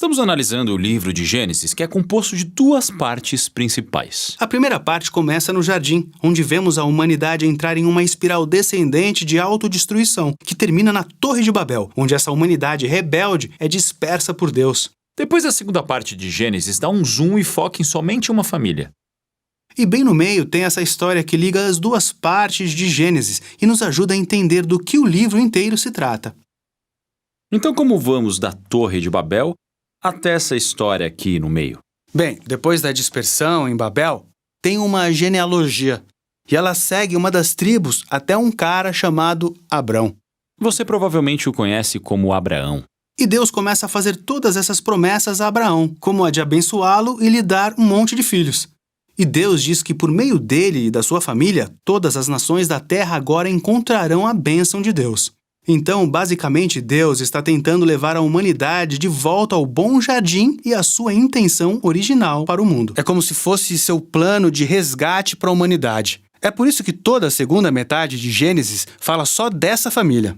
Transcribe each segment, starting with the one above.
Estamos analisando o livro de Gênesis, que é composto de duas partes principais. A primeira parte começa no jardim, onde vemos a humanidade entrar em uma espiral descendente de autodestruição, que termina na Torre de Babel, onde essa humanidade rebelde é dispersa por Deus. Depois da segunda parte de Gênesis, dá um zoom e foca em somente uma família. E bem no meio tem essa história que liga as duas partes de Gênesis e nos ajuda a entender do que o livro inteiro se trata. Então, como vamos da Torre de Babel até essa história aqui no meio? Bem, depois da dispersão em Babel, tem uma genealogia, e ela segue uma das tribos até um cara chamado Abrão. Você provavelmente o conhece como Abraão. E Deus começa a fazer todas essas promessas a Abraão, como a de abençoá-lo e lhe dar um monte de filhos. E Deus diz que por meio dele e da sua família, todas as nações da terra agora encontrarão a bênção de Deus. Então, basicamente, Deus está tentando levar a humanidade de volta ao bom jardim e à sua intenção original para o mundo. É como se fosse seu plano de resgate para a humanidade. É por isso que toda a segunda metade de Gênesis fala só dessa família.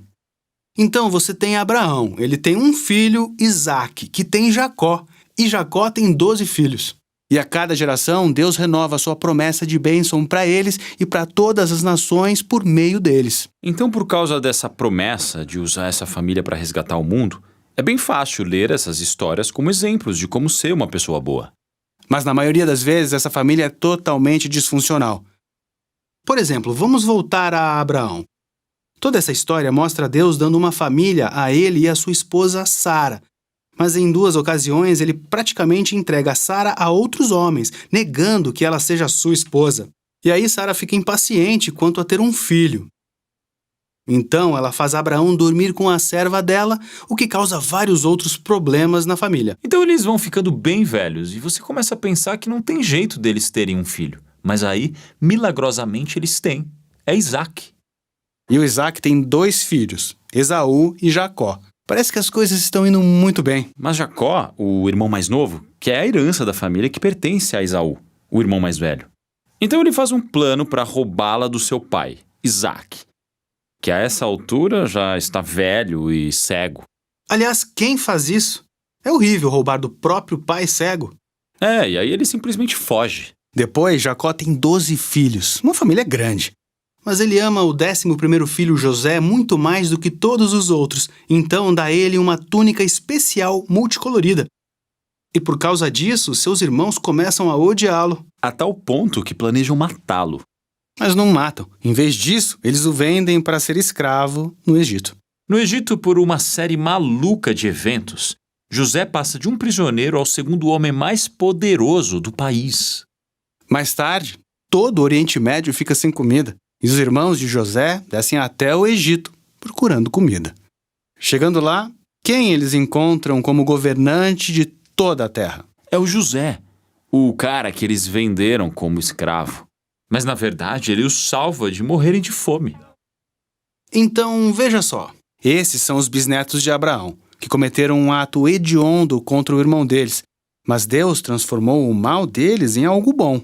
Então, você tem Abraão, ele tem um filho, Isaque, que tem Jacó, e Jacó tem 12 filhos. E a cada geração, Deus renova a sua promessa de bênção para eles e para todas as nações por meio deles. Então, por causa dessa promessa de usar essa família para resgatar o mundo, é bem fácil ler essas histórias como exemplos de como ser uma pessoa boa. Mas na maioria das vezes, essa família é totalmente disfuncional. Por exemplo, vamos voltar a Abraão. Toda essa história mostra Deus dando uma família a ele e a sua esposa Sara. Mas em 2 ocasiões ele praticamente entrega Sara a outros homens, negando que ela seja sua esposa. E aí Sara fica impaciente quanto a ter um filho. Então ela faz Abraão dormir com a serva dela, o que causa vários outros problemas na família. Então eles vão ficando bem velhos e você começa a pensar que não tem jeito deles terem um filho. Mas aí, milagrosamente, eles têm. É Isaque. E o Isaque tem 2 filhos, Esaú e Jacó. Parece que as coisas estão indo muito bem. Mas Jacó, o irmão mais novo, quer a herança da família que pertence a Esaú, o irmão mais velho. Então ele faz um plano para roubá-la do seu pai, Isaque, que a essa altura já está velho e cego. Aliás, quem faz isso? É horrível roubar do próprio pai cego. E aí ele simplesmente foge. Depois, Jacó tem 12 filhos, uma família grande. Mas ele ama o 11º filho José muito mais do que todos os outros, então dá a ele uma túnica especial multicolorida. E por causa disso, seus irmãos começam a odiá-lo. A tal ponto que planejam matá-lo. Mas não matam. Em vez disso, eles o vendem para ser escravo no Egito. No Egito, por uma série maluca de eventos, José passa de um prisioneiro ao segundo homem mais poderoso do país. Mais tarde, todo o Oriente Médio fica sem comida. E os irmãos de José descem até o Egito, procurando comida. Chegando lá, quem eles encontram como governante de toda a terra? É o José, o cara que eles venderam como escravo. Mas, na verdade, ele os salva de morrerem de fome. Então, veja só. Esses são os bisnetos de Abraão, que cometeram um ato hediondo contra o irmão deles. Mas Deus transformou o mal deles em algo bom.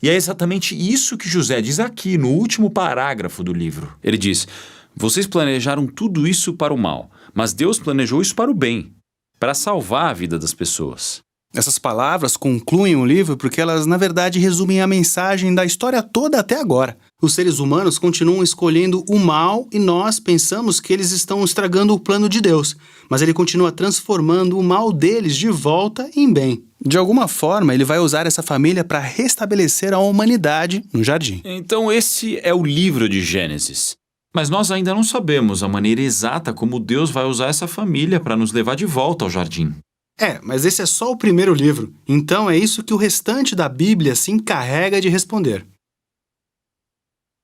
E é exatamente isso que José diz aqui, no último parágrafo do livro. Ele diz: vocês planejaram tudo isso para o mal, mas Deus planejou isso para o bem, para salvar a vida das pessoas. Essas palavras concluem o livro porque elas, na verdade, resumem a mensagem da história toda até agora. Os seres humanos continuam escolhendo o mal e nós pensamos que eles estão estragando o plano de Deus, mas ele continua transformando o mal deles de volta em bem. De alguma forma, ele vai usar essa família para restabelecer a humanidade no jardim. Então esse é o livro de Gênesis. Mas nós ainda não sabemos a maneira exata como Deus vai usar essa família para nos levar de volta ao jardim. Mas esse é só o primeiro livro. Então é isso que o restante da Bíblia se encarrega de responder.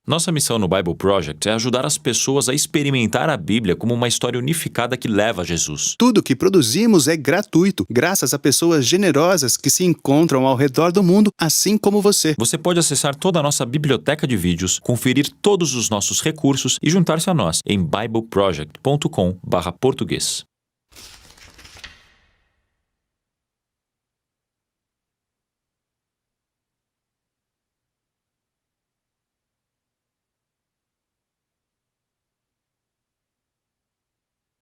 Nossa missão no Bible Project é ajudar as pessoas a experimentar a Bíblia como uma história unificada que leva a Jesus. Tudo que produzimos é gratuito, graças a pessoas generosas que se encontram ao redor do mundo, assim como você. Você pode acessar toda a nossa biblioteca de vídeos, conferir todos os nossos recursos e juntar-se a nós em bibleproject.com/português.